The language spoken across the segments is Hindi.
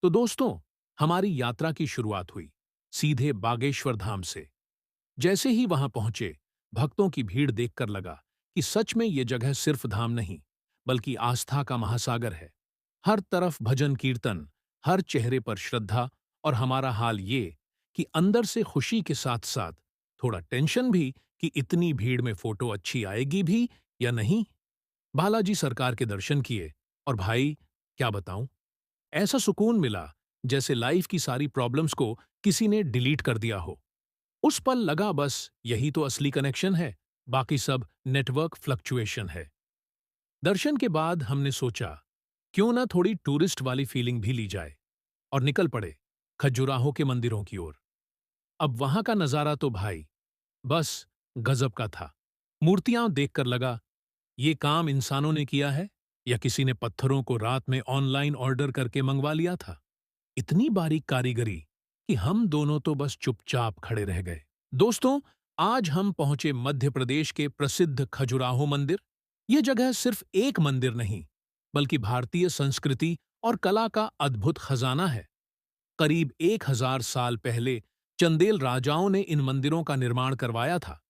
तो दोस्तों, हमारी यात्रा की शुरुआत हुई सीधे बागेश्वर धाम से। जैसे ही वहां पहुंचे, भक्तों की भीड़ देखकर लगा कि सच में ये जगह सिर्फ धाम नहीं, बल्कि आस्था का महासागर है। हर तरफ भजन कीर्तन, हर चेहरे पर श्रद्धा, और हमारा हाल ये कि अंदर से खुशी के साथ साथ थोड़ा टेंशन भी कि इतनी भीड़ में फोटो अच्छी आएगी भी या नहीं। बालाजी सरकार के दर्शन किए, और भाई क्या बताऊं, ऐसा सुकून मिला जैसे लाइफ की सारी प्रॉब्लम्स को किसी ने डिलीट कर दिया हो। उस पल लगा बस यही तो असली कनेक्शन है, बाकी सब नेटवर्क फ्लक्चुएशन है। दर्शन के बाद हमने सोचा क्यों ना थोड़ी टूरिस्ट वाली फीलिंग भी ली जाए, और निकल पड़े खजुराहो के मंदिरों की ओर। अब वहां का नजारा तो भाई बस गजब का था। मूर्तियां देखकर लगा ये काम इंसानों ने किया है या किसी ने पत्थरों को रात में ऑनलाइन ऑर्डर करके मंगवा लिया था। इतनी बारीक कारीगरी कि हम दोनों तो बस चुपचाप खड़े रह गए। दोस्तों, आज हम पहुंचे मध्य प्रदेश के प्रसिद्ध खजुराहो मंदिर। यह जगह सिर्फ एक मंदिर नहीं, बल्कि भारतीय संस्कृति और कला का अद्भुत खजाना है। करीब 1000 साल पहले चंदेल राजाओं ने इन मंदिरों का निर्माण करवाया था।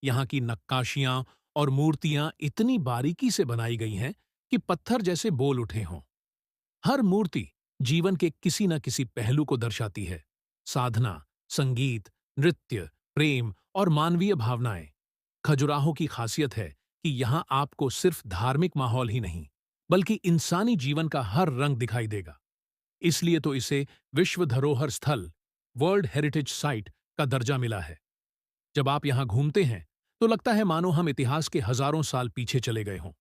यहाँ की नक्काशियां और मूर्तियां इतनी बारीकी से बनाई गई हैं कि पत्थर जैसे बोल उठे हों। हर मूर्ति जीवन के किसी न किसी पहलू को दर्शाती है। साधना, संगीत, नृत्य, प्रेम और मानवीय भावनाएं। खजुराहो की खासियत है कि यहाँ आपको सिर्फ धार्मिक माहौल ही नहीं, बल्कि इंसानी जीवन का हर रंग दिखाई देगा। इसलिए तो इसे विश्व धरोहर स्थल, वर्ल्ड हेरिटेज साइट का दर्जा मिला है। जब आप यहाँ घूमते हैं तो लगता है मानो हम इतिहास के हजारों साल पीछे चले गए हों,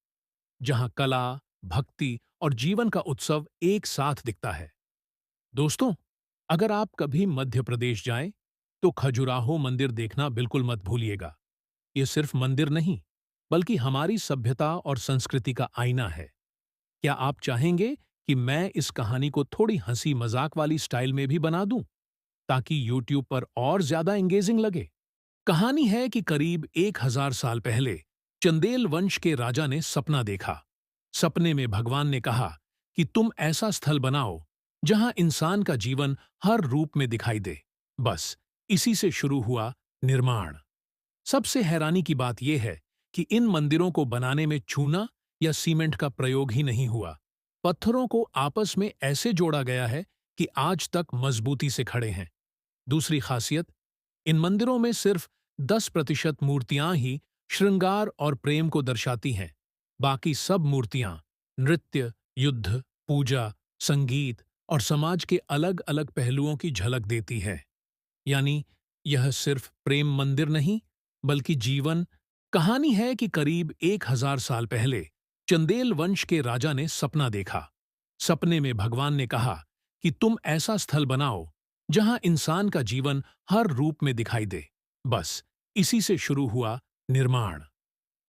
जहां कला, भक्ति और जीवन का उत्सव एक साथ दिखता है। दोस्तों, अगर आप कभी मध्य प्रदेश जाएं, तो खजुराहो मंदिर देखना बिल्कुल मत भूलिएगा। ये सिर्फ मंदिर नहीं, बल्कि हमारी सभ्यता और संस्कृति का आईना है। क्या आप चाहेंगे कि मैं इस कहानी को थोड़ी हंसी मजाक वाली स्टाइल में भी बना दूं, ताकि यूट्यूब पर और ज्यादा एंगेजिंग लगे? कहानी है कि करीब 1000 साल पहले चंदेल वंश के राजा ने सपना देखा। सपने में भगवान ने कहा कि तुम ऐसा स्थल बनाओ जहां इंसान का जीवन हर रूप में दिखाई दे। बस इसी से शुरू हुआ निर्माण। सबसे हैरानी की बात यह है कि इन मंदिरों को बनाने में चूना या सीमेंट का प्रयोग ही नहीं हुआ। पत्थरों को आपस में ऐसे जोड़ा गया है कि आज तक मजबूती से खड़े हैं। दूसरी खासियत, इन मंदिरों में सिर्फ 10% मूर्तियां ही श्रृंगार और प्रेम को दर्शाती हैं। बाकी सब मूर्तियां नृत्य, युद्ध, पूजा, संगीत और समाज के अलग अलग पहलुओं की झलक देती है। यानी यह सिर्फ प्रेम मंदिर नहीं, बल्कि जीवन। कहानी है कि करीब 1000 साल पहले चंदेल वंश के राजा ने सपना देखा। सपने में भगवान ने कहा कि तुम ऐसा स्थल बनाओ जहां इंसान का जीवन हर रूप में दिखाई दे। बस इसी से शुरू हुआ निर्माण।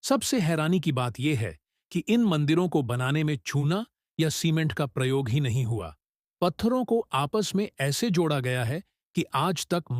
सबसे हैरानी की बात यह है कि इन मंदिरों को बनाने में चूना या सीमेंट का प्रयोग ही नहीं हुआ। पत्थरों को आपस में ऐसे जोड़ा गया है कि आज तक